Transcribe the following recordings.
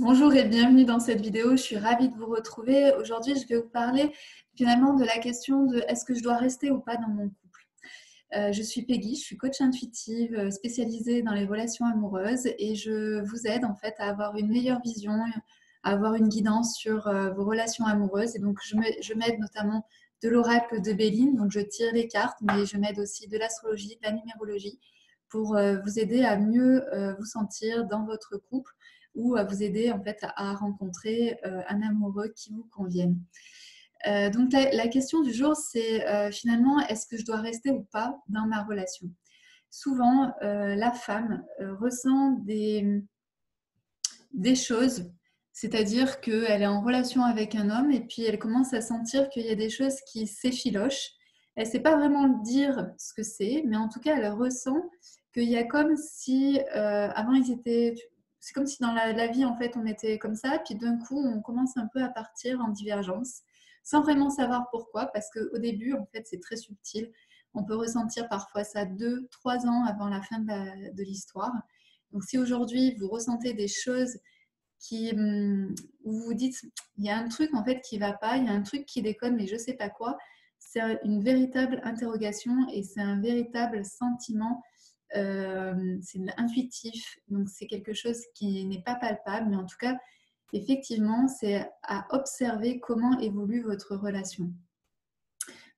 Bonjour et bienvenue dans cette vidéo, je suis ravie de vous retrouver. Aujourd'hui, je vais vous parler finalement de la question de est-ce que je dois rester ou pas dans mon couple. Je suis Peggy, je suis coach intuitive spécialisée dans les relations amoureuses et je vous aide en fait à avoir une meilleure vision, à avoir une guidance sur vos relations amoureuses. Et donc, je m'aide notamment de l'oracle de Béline, donc je tire les cartes, mais je m'aide aussi de l'astrologie, de la numérologie pour vous aider à mieux vous sentir dans votre couple ou à vous aider en fait à rencontrer un amoureux qui vous convienne. Donc la question du jour, c'est finalement, est-ce que je dois rester ou pas dans ma relation? Souvent, la femme ressent des choses, c'est-à-dire qu'elle est en relation avec un homme et puis elle commence à sentir qu'il y a des choses qui s'effilochent. Elle ne sait pas vraiment dire ce que c'est, mais en tout cas, elle ressent qu'il y a comme si, avant ils étaient... C'est comme si dans la vie, en fait, on était comme ça, puis d'un coup, on commence un peu à partir en divergence, sans vraiment savoir pourquoi, parce qu'au début, en fait, c'est très subtil. On peut ressentir parfois ça 2, 3 ans avant la fin de l'histoire. Donc si aujourd'hui, vous ressentez des choses qui, où vous vous dites, il y a un truc en fait qui ne va pas, il y a un truc qui déconne, mais je ne sais pas quoi, c'est une véritable interrogation et c'est un véritable sentiment, c'est intuitif, donc c'est quelque chose qui n'est pas palpable, mais en tout cas, effectivement, c'est à observer comment évolue votre relation.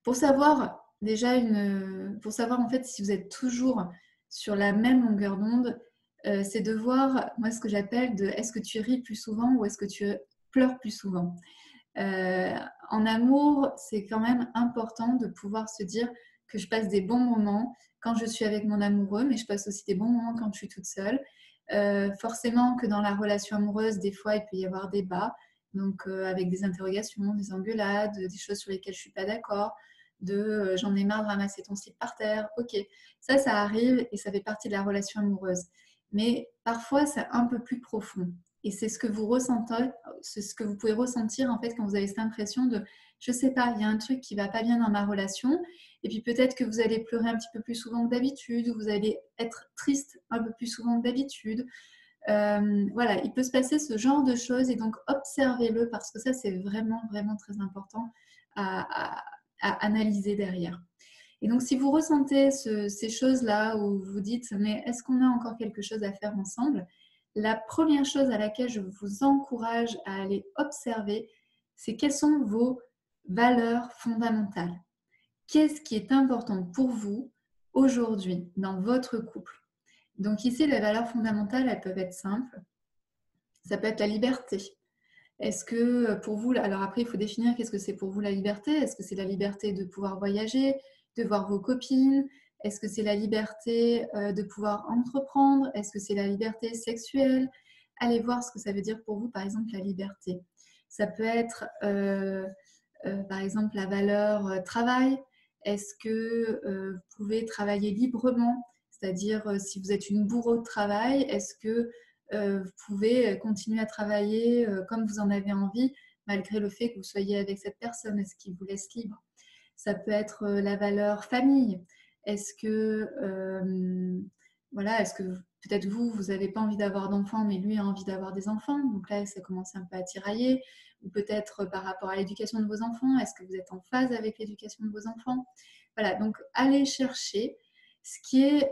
Pour savoir déjà pour savoir en fait si vous êtes toujours sur la même longueur d'onde, c'est de voir, moi, ce que j'appelle de est-ce que tu ris plus souvent ou est-ce que tu pleures plus souvent. Euh, En amour, c'est quand même important de pouvoir se dire que je passe des bons moments quand je suis avec mon amoureux, mais je passe aussi des bons moments quand je suis toute seule. Forcément que dans la relation amoureuse, des fois, il peut y avoir des bas, donc avec des interrogations, des engueulades, des choses sur lesquelles je ne suis pas d'accord, j'en ai marre de ramasser ton slip par terre. Ok, ça arrive et ça fait partie de la relation amoureuse. Mais parfois, c'est un peu plus profond. Et c'est ce que vous ressentez, c'est ce que vous pouvez ressentir en fait quand vous avez cette impression de, je sais pas, il y a un truc qui va pas bien dans ma relation. Et puis peut-être que vous allez pleurer un petit peu plus souvent que d'habitude, ou vous allez être triste un peu plus souvent que d'habitude. Voilà, il peut se passer ce genre de choses et donc observez-le parce que ça c'est vraiment vraiment très important à, à, à analyser derrière. Et donc, si vous ressentez ces choses-là où vous vous dites, mais est-ce qu'on a encore quelque chose à faire ensemble? La première chose à laquelle je vous encourage à aller observer, c'est quelles sont vos valeurs fondamentales. Qu'est-ce qui est important pour vous aujourd'hui dans votre couple? Donc ici, les valeurs fondamentales, elles peuvent être simples. Ça peut être la liberté. Est-ce que pour vous, alors après, il faut définir qu'est-ce que c'est pour vous la liberté. Est-ce que c'est la liberté de pouvoir voyager, de voir vos copines? Est-ce que c'est la liberté de pouvoir entreprendre? Est-ce que c'est la liberté sexuelle? Allez voir ce que ça veut dire pour vous, par exemple, la liberté. Ça peut être, par exemple, la valeur travail. Est-ce que vous pouvez travailler librement? C'est-à-dire, si vous êtes une bourreau de travail, est-ce que vous pouvez continuer à travailler comme vous en avez envie, malgré le fait que vous soyez avec cette personne? Est-ce qu'il vous laisse libre? Ça peut être la valeur famille. Est-ce que, voilà, est-ce que peut-être vous n'avez pas envie d'avoir d'enfants, mais lui a envie d'avoir des enfants? Donc là, ça commence un peu à tirailler. Ou peut-être par rapport à l'éducation de vos enfants, est-ce que vous êtes en phase avec l'éducation de vos enfants? Voilà, donc allez chercher ce qui est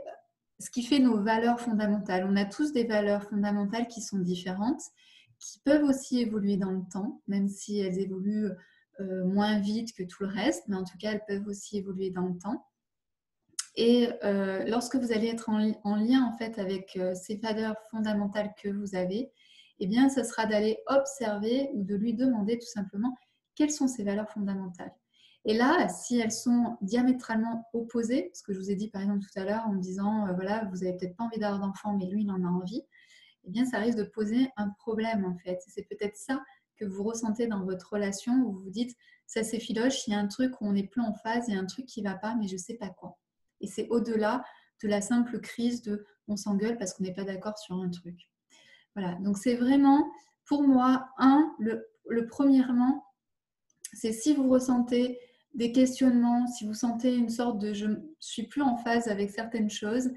ce qui fait nos valeurs fondamentales. On a tous des valeurs fondamentales qui sont différentes, qui peuvent aussi évoluer dans le temps, même si elles évoluent moins vite que tout le reste, mais en tout cas, elles peuvent aussi évoluer dans le temps. Et lorsque vous allez être en lien en fait avec ces valeurs fondamentales que vous avez, eh bien, ce sera d'aller observer ou de lui demander tout simplement quelles sont ces valeurs fondamentales. Et là, si elles sont diamétralement opposées, ce que je vous ai dit par exemple tout à l'heure en me disant, voilà, vous n'avez peut-être pas envie d'avoir d'enfant, mais lui, il en a envie, eh bien, ça risque de poser un problème en fait. C'est peut-être ça que vous ressentez dans votre relation où vous vous dites, ça s'effiloche, il y a un truc où on n'est plus en phase, il y a un truc qui ne va pas, mais je ne sais pas quoi. Et c'est au-delà de la simple crise de on s'engueule parce qu'on n'est pas d'accord sur un truc. Voilà, donc c'est vraiment, pour moi, premièrement, c'est si vous ressentez des questionnements, si vous sentez une sorte de je ne suis plus en phase avec certaines choses,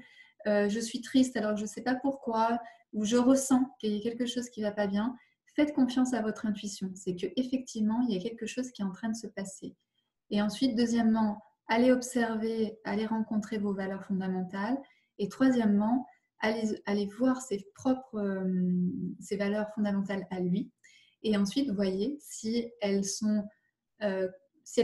je suis triste alors je ne sais pas pourquoi, où je ressens qu'il y a quelque chose qui ne va pas bien, faites confiance à votre intuition. C'est qu'effectivement, il y a quelque chose qui est en train de se passer. Et ensuite, deuxièmement, allez observer, allez rencontrer vos valeurs fondamentales. Et troisièmement, allez voir ses valeurs fondamentales à lui. Et ensuite, voyez si elles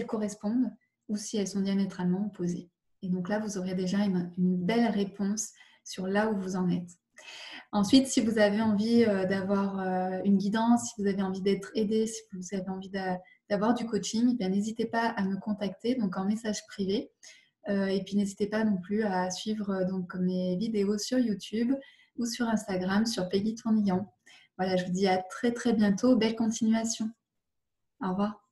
correspondent ou si elles sont diamétralement opposées. Et donc là, vous aurez déjà une belle réponse sur là où vous en êtes. Ensuite, si vous avez envie d'avoir une guidance, si vous avez envie d'être aidé, si vous avez envie d'avoir du coaching, n'hésitez pas à me contacter donc en message privé. Et puis n'hésitez pas non plus à suivre donc mes vidéos sur YouTube ou sur Instagram sur Peggy Tournillan. Voilà, je vous dis à très très bientôt. Belle continuation. Au revoir.